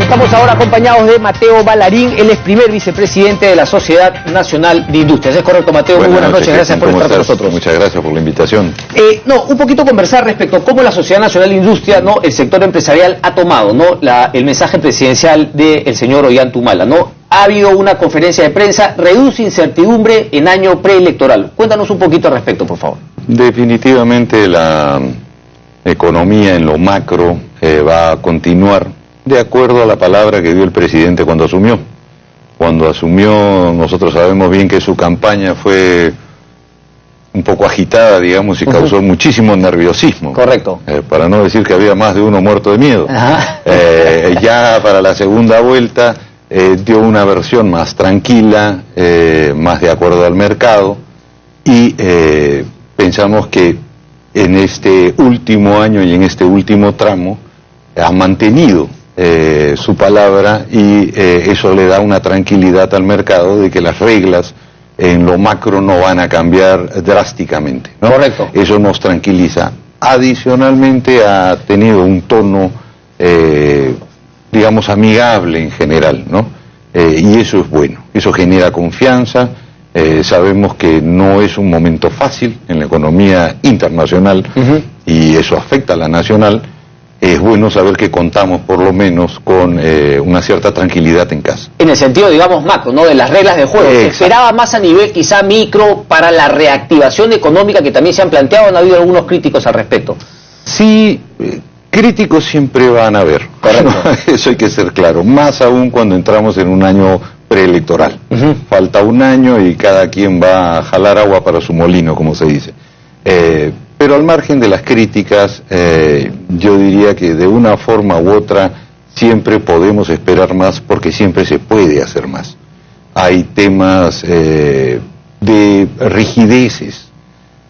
Estamos ahora acompañados de Mateo Ballarín, él es primer vicepresidente de la Sociedad Nacional de Industrias. ¿Es correcto, Mateo? Muy buenas noches, gracias por estar con nosotros. Muchas gracias por la invitación. Un poquito conversar respecto a cómo la Sociedad Nacional de Industria, ¿no?, el sector empresarial ha tomado, ¿no?, el mensaje presidencial del señor Ollanta-Humala, ¿no? Ha habido una conferencia de prensa, reduce incertidumbre en año preelectoral. Cuéntanos un poquito al respecto, por favor. Definitivamente la economía en lo macro va a continuar de acuerdo a la palabra que dio el presidente cuando asumió. Cuando asumió, nosotros sabemos bien que su campaña fue un poco agitada, digamos, y causó muchísimo nerviosismo. Correcto. Para no decir que había más de uno muerto de miedo. Ya para la segunda vuelta dio una versión más tranquila, más de acuerdo al mercado, y pensamos que en este último año y en este último tramo ha mantenido su palabra, y eso le da una tranquilidad al mercado de que las reglas en lo macro no van a cambiar drásticamente, ¿no? Correcto. Eso nos tranquiliza. Adicionalmente ha tenido un tono, digamos, amigable en general, ¿no? Y eso es bueno, eso genera confianza. Sabemos que no es un momento fácil en la economía internacional, y eso afecta a la nacional. Es bueno saber que contamos por lo menos con una cierta tranquilidad en casa. En el sentido, digamos, macro, ¿no?, de las reglas de juego. ¿Se esperaba más a nivel quizá micro para la reactivación económica que también se han planteado? ¿Han habido algunos críticos al respecto? Sí, críticos siempre van a haber. Correcto. Eso hay que ser claro, más aún cuando entramos en un año preelectoral. Falta un año y cada quien va a jalar agua para su molino, como se dice. Pero al margen de las críticas, yo diría que de una forma u otra siempre podemos esperar más, porque siempre se puede hacer más. Hay temas de rigideces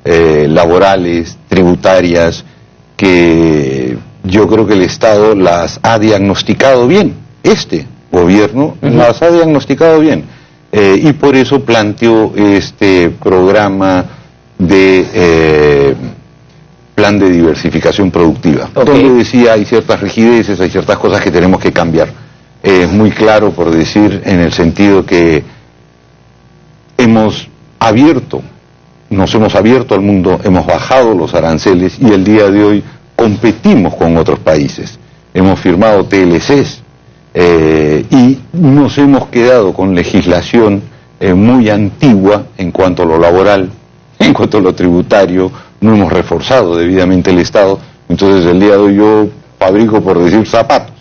laborales, tributarias, que yo creo que el Estado las ha diagnosticado bien. Este gobierno las ha diagnosticado bien, y por eso planteó este programa de plan de diversificación productiva, donde decía hay ciertas rigideces, hay ciertas cosas que tenemos que cambiar. Es muy claro, por decir, en el sentido que nos hemos abierto al mundo, hemos bajado los aranceles, y el día de hoy competimos con otros países. Hemos firmado TLCs, y nos hemos quedado con legislación muy antigua en cuanto a lo laboral, en cuanto a lo tributario. No hemos reforzado debidamente el Estado. Entonces el día de hoy yo fabrico, por decir, zapatos.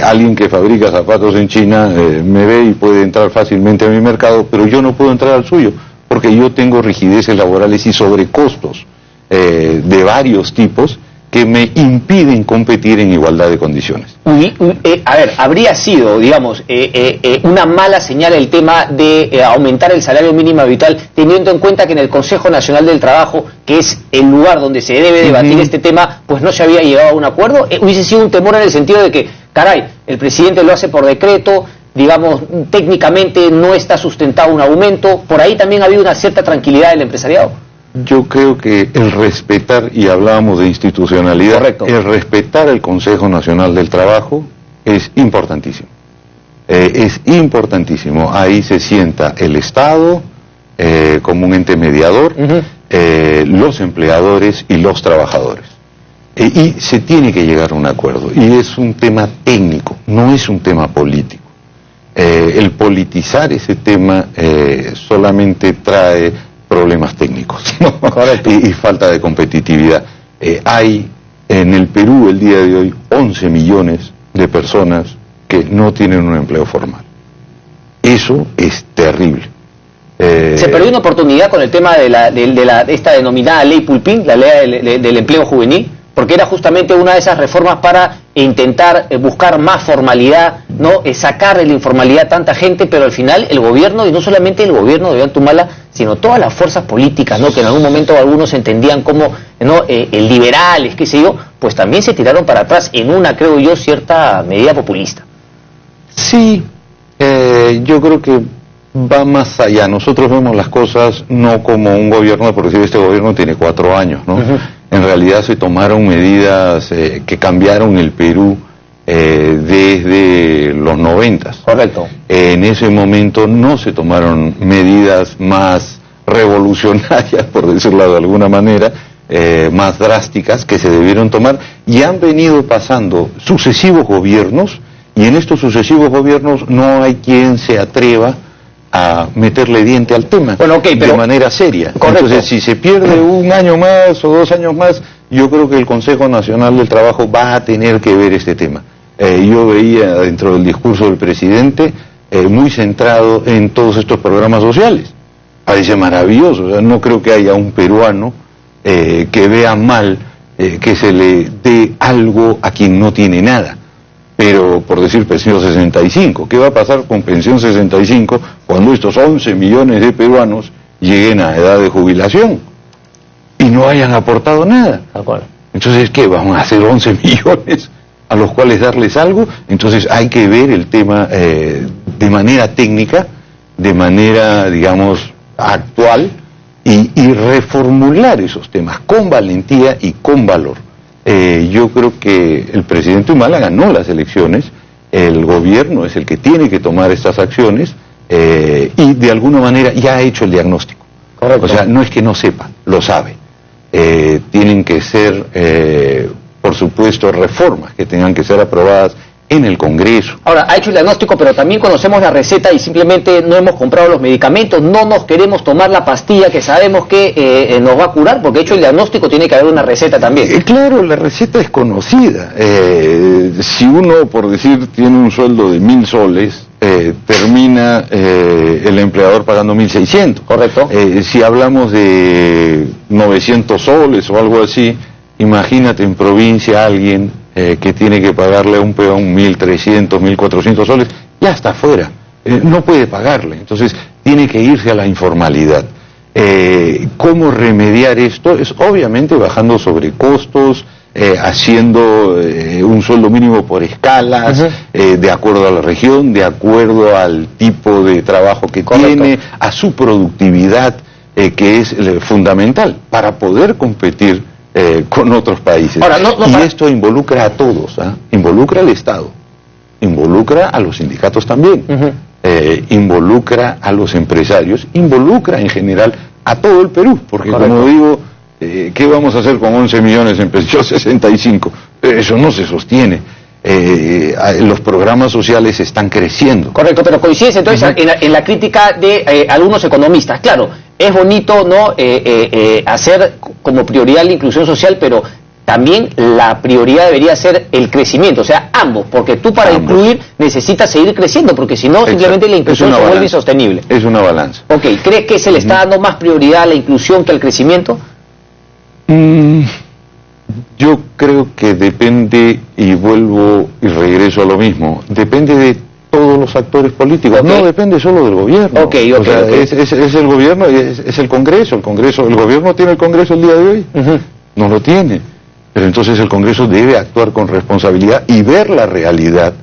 Alguien que fabrica zapatos en China me ve y puede entrar fácilmente a mi mercado, pero yo no puedo entrar al suyo, porque yo tengo rigideces laborales y sobrecostos de varios tipos que me impiden competir en igualdad de condiciones. Habría sido, digamos, una mala señal el tema de aumentar el salario mínimo vital, teniendo en cuenta que en el Consejo Nacional del Trabajo, que es el lugar donde se debe debatir este tema, pues no se había llegado a un acuerdo. Hubiese sido un temor en el sentido de que, caray, el presidente lo hace por decreto, digamos, técnicamente no está sustentado un aumento. Por ahí también ha habido una cierta tranquilidad del empresariado. Yo creo que el respetar, y hablábamos de institucionalidad, correcto, el respetar el Consejo Nacional del Trabajo es importantísimo. Es importantísimo. Ahí se sienta el Estado como un ente mediador, los empleadores y los trabajadores. Y se tiene que llegar a un acuerdo. Y es un tema técnico, no es un tema político. El politizar ese tema solamente trae problemas técnicos, ¿no? Correcto. Y falta de competitividad. Hay en el Perú el día de hoy 11 millones de personas que no tienen un empleo formal. Eso es terrible. Se perdió una oportunidad con el tema de esta denominada ley Pulpín, la ley del empleo juvenil, porque era justamente una de esas reformas para intentar buscar más formalidad, ¿no? Sacar de la informalidad a tanta gente, pero al final el gobierno, y no solamente el gobierno de Ollanta-Humala, sino todas las fuerzas políticas, ¿no?, que en algún momento algunos entendían como, ¿no?, liberales, qué sé yo, pues también se tiraron para atrás en una, creo yo, cierta medida populista. Sí, yo creo que va más allá. Nosotros vemos las cosas no como un gobierno, por decir, este gobierno tiene 4 años, ¿no? En realidad se tomaron medidas que cambiaron el Perú desde los 90. Correcto. En ese momento no se tomaron medidas más revolucionarias, por decirlo de alguna manera, más drásticas que se debieron tomar, y han venido pasando sucesivos gobiernos, y en estos sucesivos gobiernos no hay quien se atreva a meterle diente al tema, bueno, okay, pero de manera seria. Correcto. Entonces, si se pierde un año más o 2 años más, yo creo que el Consejo Nacional del Trabajo va a tener que ver este tema. Yo veía dentro del discurso del presidente muy centrado en todos estos programas sociales. Parece maravilloso, o sea, no creo que haya un peruano que vea mal que se le dé algo a quien no tiene nada. Pero, por decir, pensión 65, ¿qué va a pasar con pensión 65 cuando estos 11 millones de peruanos lleguen a edad de jubilación y no hayan aportado nada? De acuerdo. Entonces, ¿qué? ¿Vamos a hacer 11 millones a los cuales darles algo? Entonces hay que ver el tema de manera técnica, de manera, digamos, actual, y reformular esos temas con valentía y con valor. Yo creo que el presidente Humala ganó las elecciones, el gobierno es el que tiene que tomar estas acciones, y de alguna manera ya ha hecho el diagnóstico. Correcto. O sea, no es que no sepa, lo sabe. Tienen que ser, por supuesto, reformas que tengan que ser aprobadas en el Congreso. Ahora, ha hecho el diagnóstico, pero también conocemos la receta y simplemente no hemos comprado los medicamentos, no nos queremos tomar la pastilla que sabemos que nos va a curar, porque hecho el diagnóstico tiene que haber una receta también. Claro, la receta es conocida. Si uno, por decir, tiene un sueldo de 1.000 soles, termina el empleador pagando 1.600. Correcto. Si hablamos de 900 soles o algo así, imagínate en provincia alguien que tiene que pagarle a un peón 1.300, 1.400 soles, ya está fuera, no puede pagarle, entonces tiene que irse a la informalidad. ¿Cómo remediar esto? Es obviamente bajando sobrecostos, haciendo un sueldo mínimo por escalas, de acuerdo a la región, de acuerdo al tipo de trabajo que Correcto. tiene, a su productividad, que es fundamental para poder competir con otros países. Ahora, y esto involucra a todos, involucra al Estado, involucra a los sindicatos también, involucra a los empresarios, involucra en general a todo el Perú, porque Correcto. como digo, ¿qué vamos a hacer con 11 millones en pensión 65? Eso no se sostiene. Los programas sociales están creciendo. Correcto, pero coincides entonces en la crítica de algunos economistas. Claro, es bonito no hacer como prioridad la inclusión social, pero también la prioridad debería ser el crecimiento, o sea, ambos, porque tú para incluir necesitas seguir creciendo, porque si no, simplemente la inclusión se vuelve insostenible. Es una balanza. Ok, ¿crees que se le está dando más prioridad a la inclusión que al crecimiento? Yo creo que depende, y vuelvo y regreso a lo mismo, depende de todos los actores políticos, no depende solo del gobierno. O sea, es el gobierno y es el Congreso. El gobierno tiene el Congreso el día de hoy, no lo tiene, pero entonces el Congreso debe actuar con responsabilidad y ver la realidad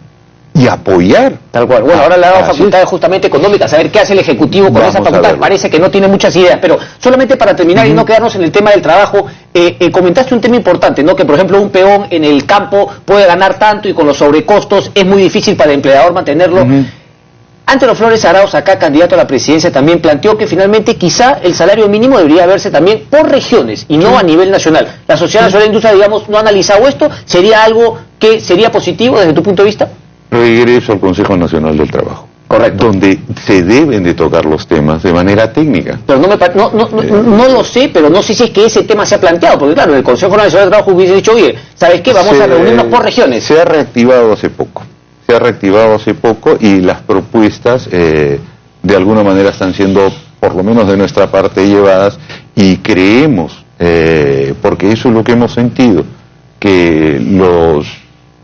y apoyar. Tal cual. Bueno, ahora le ha dado facultades justamente económicas, a ver qué hace el Ejecutivo con esa facultad. Parece que no tiene muchas ideas, pero solamente para terminar y no quedarnos en el tema del trabajo, comentaste un tema importante, ¿no? Que por ejemplo un peón en el campo puede ganar tanto y con los sobrecostos es muy difícil para el empleador mantenerlo. Antero Flores Arauz, acá candidato a la presidencia, también planteó que finalmente quizá el salario mínimo debería verse también por regiones y no a nivel nacional. La Sociedad Nacional de Industria, digamos, no ha analizado esto. ¿Sería algo que sería positivo desde tu punto de vista? Regreso al Consejo Nacional del Trabajo. Correcto. Donde se deben de tocar los temas de manera técnica. Pero no lo sé, pero no sé si es que ese tema se ha planteado, porque claro, el Consejo Nacional del Trabajo hubiese dicho, oye, ¿sabes qué? Vamos a reunirnos por regiones. Se ha reactivado hace poco y las propuestas de alguna manera están siendo, por lo menos de nuestra parte, llevadas, y creemos, porque eso es lo que hemos sentido, que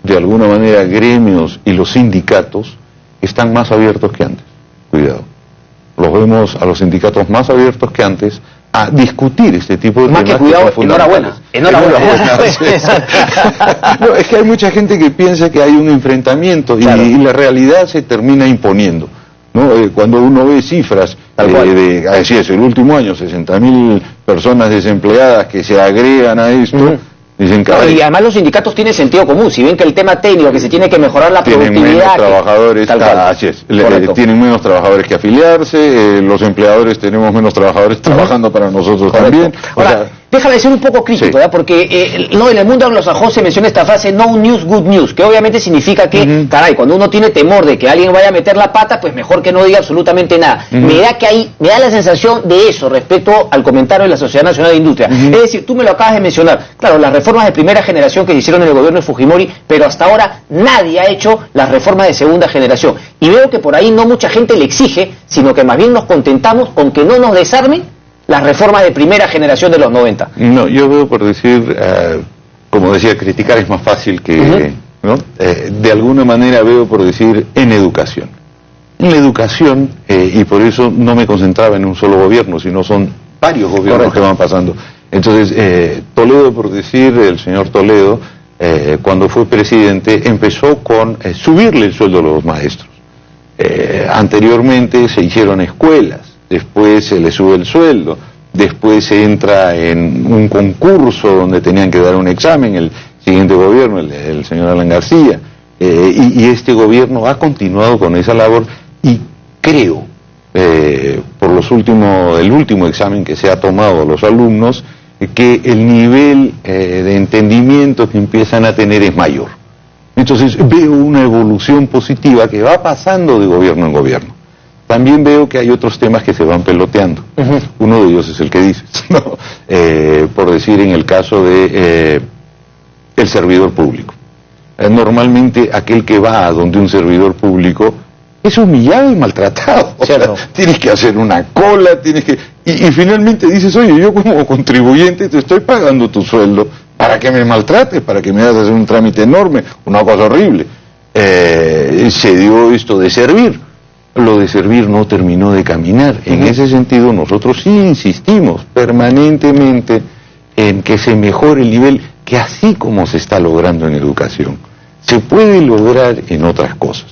de alguna manera, gremios y los sindicatos están más abiertos que antes. Cuidado. Los vemos a los sindicatos más abiertos que antes a discutir este tipo de temas. Más que cuidado, enhorabuena. No, es que hay mucha gente que piensa que hay un enfrentamiento y la realidad se termina imponiendo, ¿no? Cuando uno ve cifras así es, el último año, 60.000 personas desempleadas que se agregan a esto, Dicen, y además los sindicatos tienen sentido común. Si ven que el tema técnico, que se tiene que mejorar la productividad... Tienen menos trabajadores, así es, tienen menos trabajadores que afiliarse, los empleadores tenemos menos trabajadores trabajando para nosotros también. Ahora, déjame ser un poco crítico, ¿verdad? Porque en el mundo anglosajón se menciona esta frase no news, good news, que obviamente significa que, caray, cuando uno tiene temor de que alguien vaya a meter la pata, pues mejor que no diga absolutamente nada. Me da la sensación de eso respecto al comentario de la Sociedad Nacional de Industria. Es decir, tú me lo acabas de mencionar, claro, las reformas de primera generación que se hicieron en el gobierno de Fujimori, pero hasta ahora nadie ha hecho las reformas de segunda generación. Y veo que por ahí no mucha gente le exige, sino que más bien nos contentamos con que no nos desarmen las reformas de primera generación de los 90. No, yo veo por decir, como decía, criticar es más fácil que... ¿no? De alguna manera veo por decir en educación. En la educación, y por eso no me concentraba en un solo gobierno, sino son varios gobiernos que van pasando. Entonces, Toledo, por decir, el señor Toledo, cuando fue presidente, empezó con subirle el sueldo a los maestros. Anteriormente se hicieron escuelas, después se le sube el sueldo, después se entra en un concurso donde tenían que dar un examen, el siguiente gobierno, el señor Alan García, y este gobierno ha continuado con esa labor y creo, por el último examen que se ha tomado a los alumnos, que el nivel de entendimiento que empiezan a tener es mayor. Entonces veo una evolución positiva que va pasando de gobierno en gobierno. También veo que hay otros temas que se van peloteando. Uno de ellos es el que dices, ¿no? Por decir, en el caso de el servidor público. Normalmente aquel que va a donde un servidor público es humillado y maltratado. O sea, tienes que hacer una cola, tienes que... Y finalmente dices, oye, yo como contribuyente te estoy pagando tu sueldo para que me maltrates, para que me hagas hacer un trámite enorme, una cosa horrible. Se dio esto de servir. Lo de servir no terminó de caminar. En ese sentido, nosotros sí insistimos permanentemente en que se mejore el nivel, que así como se está logrando en educación, se puede lograr en otras cosas.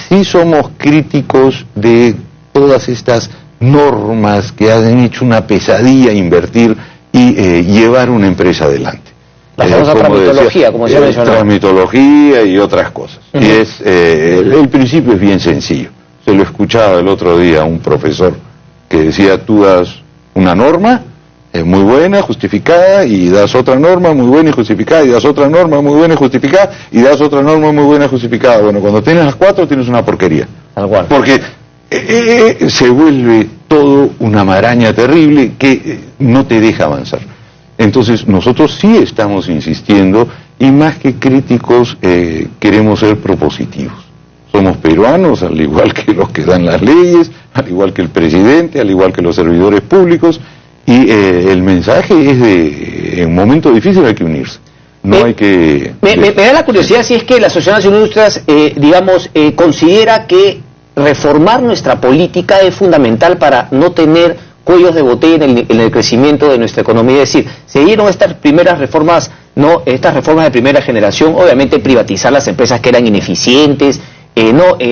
Sí somos críticos de todas estas normas que han hecho una pesadilla invertir y llevar una empresa adelante. La famosa tramitología, como se mencionó. Tramitología y otras cosas. Y el principio es bien sencillo. Se lo escuchaba el otro día a un profesor que decía, tú das una norma muy buena, justificada, y das otra norma muy buena y justificada, y das otra norma muy buena y justificada, y das otra norma muy buena y justificada. Bueno, cuando tienes las cuatro tienes una porquería. Tal cual. Porque se vuelve todo una maraña terrible que no te deja avanzar. Entonces nosotros sí estamos insistiendo, y más que críticos queremos ser propositivos. Somos peruanos, al igual que los que dan las leyes, al igual que el presidente, al igual que los servidores públicos, y el mensaje es de, en un momento difícil hay que unirse. No hay que... Me da la curiosidad si es que la Sociedad Nacional de Industrias, considera que reformar nuestra política es fundamental para no tener cuellos de botella en el crecimiento de nuestra economía. Es decir, se dieron estas primeras reformas, estas reformas de primera generación, obviamente privatizar las empresas que eran ineficientes,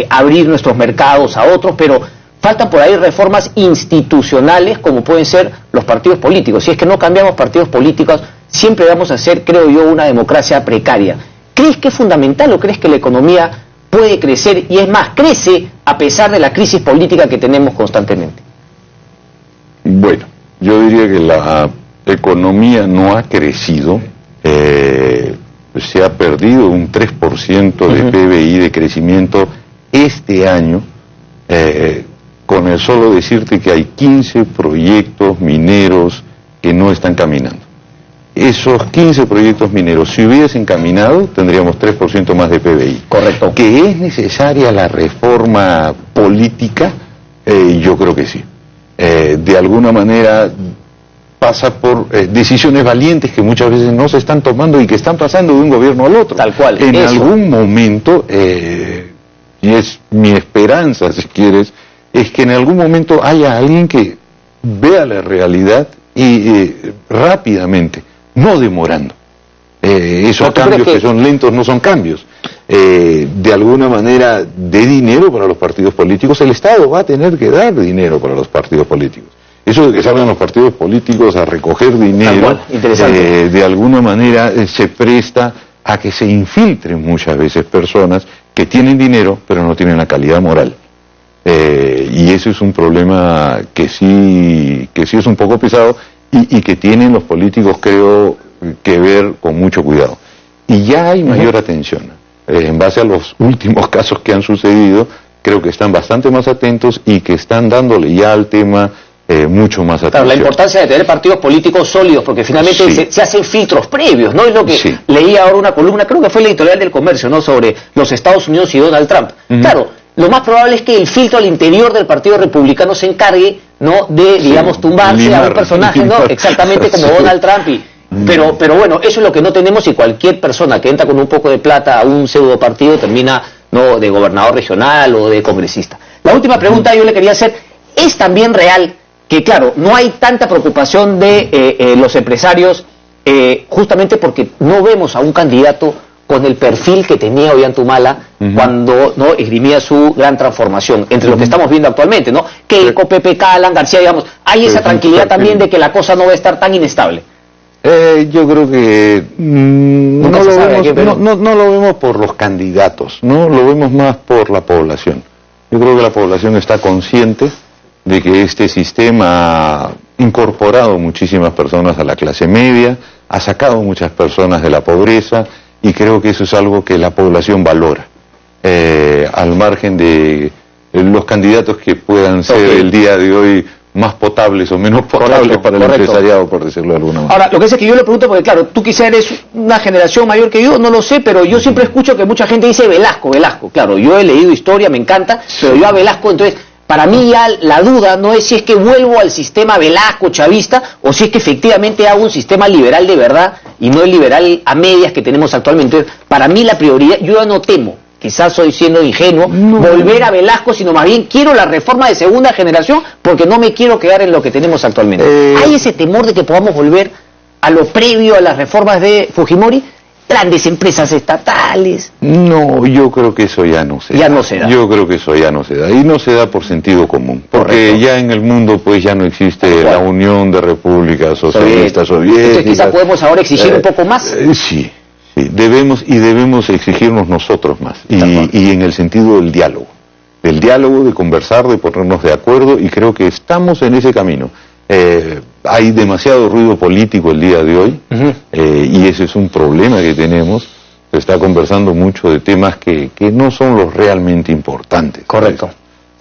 abrir nuestros mercados a otros, pero faltan por ahí reformas institucionales como pueden ser los partidos políticos. Si es que no cambiamos partidos políticos, siempre vamos a ser, creo yo, una democracia precaria. ¿Crees que es fundamental o crees que la economía puede crecer, y es más, crece a pesar de la crisis política que tenemos constantemente? Bueno, yo diría que la economía no ha crecido, se ha perdido un 3% de PBI de crecimiento este año, con el solo decirte que hay 15 proyectos mineros que no están caminando. Esos 15 proyectos mineros, si hubiesen caminado, tendríamos 3% más de PBI. Correcto. ¿Que es necesaria la reforma política? Yo creo que sí. De alguna manera pasa por decisiones valientes que muchas veces no se están tomando y que están pasando de un gobierno al otro. Tal cual. En algún momento, y es mi esperanza, si quieres, es que en algún momento haya alguien que vea la realidad y rápidamente, no demorando. Esos cambios que son lentos no son cambios. De alguna manera, de dinero para los partidos políticos, el Estado va a tener que dar dinero para los partidos políticos. Eso de que salgan los partidos políticos a recoger dinero, de alguna manera se presta a que se infiltren muchas veces personas que tienen dinero pero no tienen la calidad moral. Y eso es un problema que sí es un poco pesado y que tienen los políticos, creo, que ver con mucho cuidado. Y ya hay mayor atención. En base a los últimos casos que han sucedido, creo que están bastante más atentos y que están dándole ya al tema mucho más atención. Claro, la importancia de tener partidos políticos sólidos, porque finalmente se hacen filtros previos, ¿no? Es lo que leí ahora una columna, creo que fue la editorial del Comercio, ¿no? Sobre los Estados Unidos y Donald Trump. Claro, lo más probable es que el filtro al interior del Partido Republicano se encargue, ¿no? De, digamos, tumbarse a un personaje, ¿no? Exactamente como Donald Trump pero bueno, eso es lo que no tenemos, y cualquier persona que entra con un poco de plata a un pseudo partido termina, ¿no? De gobernador regional o de congresista. La última pregunta yo le quería hacer, ¿es también real que, claro, no hay tanta preocupación de los empresarios justamente porque no vemos a un candidato con el perfil que tenía Ollanta cuando no esgrimía su gran transformación, entre lo que estamos viendo actualmente, ¿no? Keiko, Pepe, Alan García, digamos, hay esa tranquilidad también de que la cosa no va a estar tan inestable? Yo creo que no lo vemos por los candidatos, no lo vemos más por la población. Yo creo que la población está consciente de que este sistema ha incorporado muchísimas personas a la clase media, ha sacado muchas personas de la pobreza, y creo que eso es algo que la población valora, al margen de los candidatos que puedan ser el día de hoy más potables o menos potables para el empresariado, por decirlo de alguna manera. Ahora, lo que es que yo le pregunto, porque claro, tú quizás eres una generación mayor que yo, no lo sé, pero yo siempre escucho que mucha gente dice Velasco, claro, yo he leído historia, me encanta, pero yo a Velasco, entonces, para mí ya la duda no es si es que vuelvo al sistema Velasco chavista o si es que efectivamente hago un sistema liberal de verdad y no el liberal a medias que tenemos actualmente. Entonces, para mí la prioridad, yo ya no temo, quizás soy siendo ingenuo, volver a Velasco, sino más bien quiero la reforma de segunda generación porque no me quiero quedar en lo que tenemos actualmente. ¿Hay ese temor de que podamos volver a lo previo a las reformas de Fujimori? Grandes empresas estatales. No, yo creo que eso ya no se da. Ya no se da. Yo creo que eso ya no se da. Y no se da por sentido común. Porque ya en el mundo pues ya no existe la Unión de Repúblicas Socialistas Soviéticas. Entonces quizá podemos ahora exigir un poco más. Sí, debemos exigirnos nosotros más. Y en el sentido del diálogo. Del diálogo, de conversar, de ponernos de acuerdo, y creo que estamos en ese camino. Hay demasiado ruido político el día de hoy, y ese es un problema que tenemos. Se está conversando mucho de temas que no son los realmente importantes. Correcto.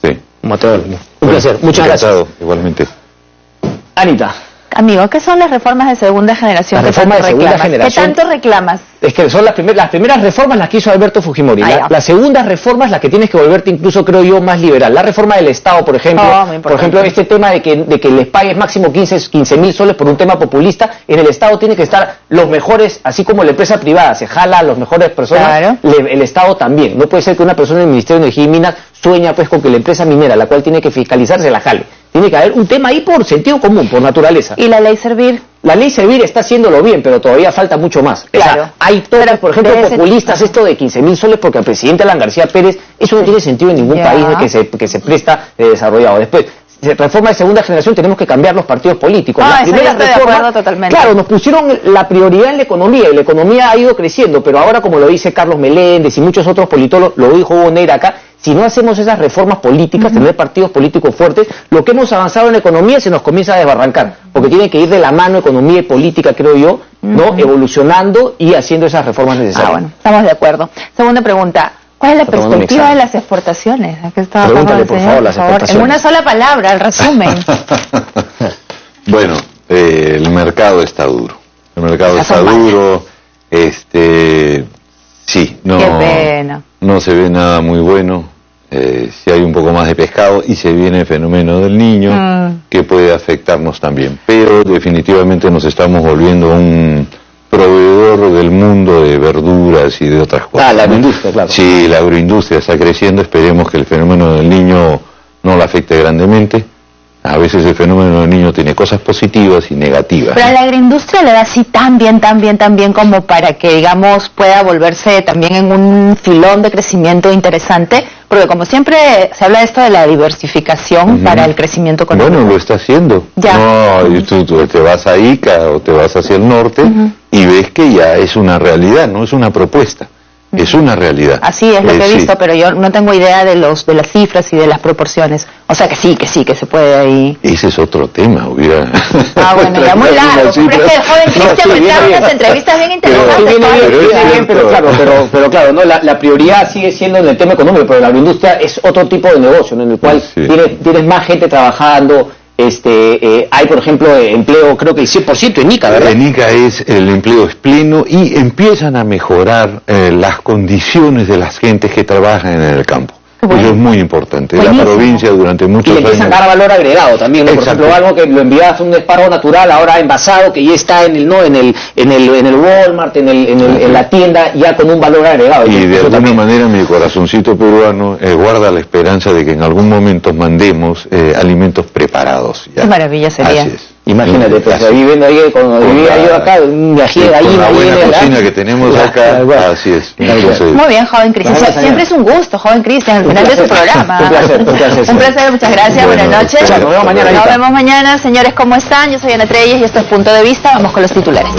Sí. Mateo, un placer. Muchas gracias. Igualmente. Anita. Amigo, ¿qué son las reformas de segunda generación? Las reformas de segunda generación. ¿Qué tanto reclamas? Es que son las primeras reformas las que hizo Alberto Fujimori. Las segundas reformas las que tienes que volverte incluso, creo yo, más liberal. La reforma del Estado, por ejemplo. Por ejemplo, este tema de que les pagues máximo 15.000 soles por un tema populista. En el Estado tiene que estar los mejores, así como la empresa privada se jala a las mejores personas, el Estado también. No puede ser que una persona del Ministerio de Energía y Minas sueña pues con que la empresa minera, la cual tiene que fiscalizar, se la jale. Tiene que haber un tema ahí por sentido común, por naturaleza. ¿Y la ley Servir? La ley Servir está haciéndolo bien, pero todavía falta mucho más. Claro. O sea, hay todos, por ejemplo, populistas, esto de 15.000 soles, porque el presidente Alan García Pérez, eso no tiene sentido en ningún país de que se presta desarrollado. Después, reforma de segunda generación, tenemos que cambiar los partidos políticos. Las primeras reformas, totalmente. Claro, nos pusieron la prioridad en la economía, y la economía ha ido creciendo, pero ahora, como lo dice Carlos Meléndez y muchos otros politólogos, lo dijo Hugo Neira acá, si no hacemos esas reformas políticas, tener partidos políticos fuertes, lo que hemos avanzado en la economía se nos comienza a desbarrancar, porque tiene que ir de la mano economía y política, creo yo, ¿no? Evolucionando y haciendo esas reformas necesarias. Bueno, estamos de acuerdo. Segunda pregunta. ¿Cuál es la perspectiva de las exportaciones? Pregúntale, por favor, las exportaciones. En una sola palabra, el resumen. Bueno, el mercado está duro. El mercado está duro. Sí, no se ve nada muy bueno. Si hay un poco más de pescado, y se viene el fenómeno del Niño, que puede afectarnos también. Pero definitivamente nos estamos volviendo un proveedor del mundo de verduras y de otras cosas. La agroindustria, claro. Sí, la agroindustria está creciendo. Esperemos que el fenómeno del Niño no la afecte grandemente. A veces el fenómeno del niño tiene cosas positivas y negativas. Pero a la agroindustria le da así tan bien como para que, digamos, pueda volverse también en un filón de crecimiento interesante, porque como siempre se habla de esto de la diversificación para el crecimiento económico. Bueno, lo está haciendo. Ya. No, tú te vas a Ica o te vas hacia el norte y ves que ya es una realidad, no es una propuesta. Es una realidad. Así es lo que he sí. visto, pero yo no tengo idea de las cifras y de las proporciones. O sea que sí se puede ahí. Ese es otro tema, hubiera... Bueno, ya muy largo. Pero es que el joven Cristian me trae unas entrevistas bien interesantes. Pero claro, ¿no? La prioridad sigue siendo en el tema económico, pero la agroindustria es otro tipo de negocio, ¿no? En el cual tienes más gente trabajando. Hay, por ejemplo, empleo, creo que el 100% en Ica, ¿verdad? En Ica el empleo es pleno y empiezan a mejorar las condiciones de las gentes que trabajan en el campo. Bueno. Eso es muy importante. Buenísimo. La provincia durante muchos años... Y le empiezan a dar valor agregado también, ¿no? Por ejemplo, algo que lo enviabas a un espárrago natural, ahora envasado, que ya está en el Walmart, en la tienda, ya con un valor agregado. Y de alguna manera mi corazoncito peruano guarda la esperanza de que en algún momento mandemos alimentos preparados. Ya. Qué maravilla sería. Así es. Imagínate, pues viviendo ahí, cuando vivía yo acá, un viaje de con la buena cocina que tenemos acá, así es. Muy bien, joven Cristian. Siempre es un gusto, joven Cristian, al final de su programa. Un placer, muchas gracias, buenas noches. Nos vemos mañana. Nos vemos mañana, señores, ¿cómo están? Yo soy Ana Treyes y esto es Punto de Vista. Vamos con los titulares.